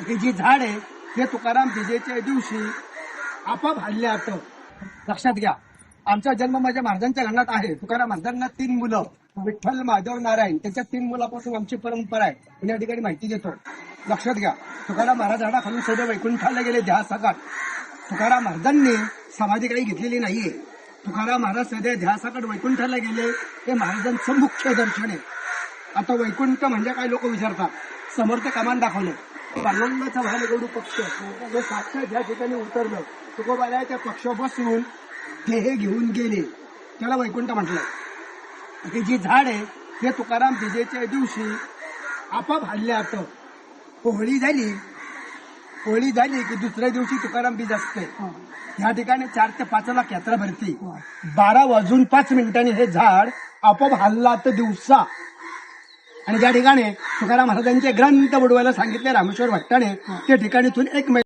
हे जी झाड आहे हे तुकाराम बीजेच्या दिवशी आपोआप हल्ले आता लक्षात घ्या. आमचा जन्म माझ्या महाराजांच्या घरात आहे. तुकाराम महाराजांना 3 मुलं, विठ्ठल, माधव, नारायण. त्याच्या 3 मुलापासून आमची परंपरा आहे. मी या ठिकाणी माहिती देतो. लक्षात घ्या. तुकाराम महाराज झाडाखालून सदैव वैकुंठाला गेले ध्यासाकाठ. तुकाराम महाराजांनी समाधी काही घेतलेली नाहीये. तुकाराम महाराज सदैव ध्यासाकाठ वैकुंठाला गेले हे महाराजांचं मुख्य दर्शन आहे. आता वैकुंठ म्हणजे काय लोक विचारतात. समर्थ कमान दाखवलं. पांडुरंगाचा भालगडू पक्ष जे साक्षात या ठिकाणी उतरलं. तुकोबाला त्या पक्ष बसून देह घेऊन गेले. त्याला वैकुंठ म्हटलं. हे जी झाड आहे हे तुकाराम बीजेच्या दिवशी आपोआप हल्ले आता. होळी झाली की दुसऱ्या दिवशी तुकाराम बीज असते. या ठिकाणी 4 ते 5 लाख यात्रा भरती. 12:05 हे झाड आपोआप हल्ला तर दिवसा. आणि ज्या ठिकाणी तुकाराम महाराजांचे ग्रंथ बुडवायला सांगितले रामेश्वर भट्टाने त्या ठिकाणीतून 1 मैल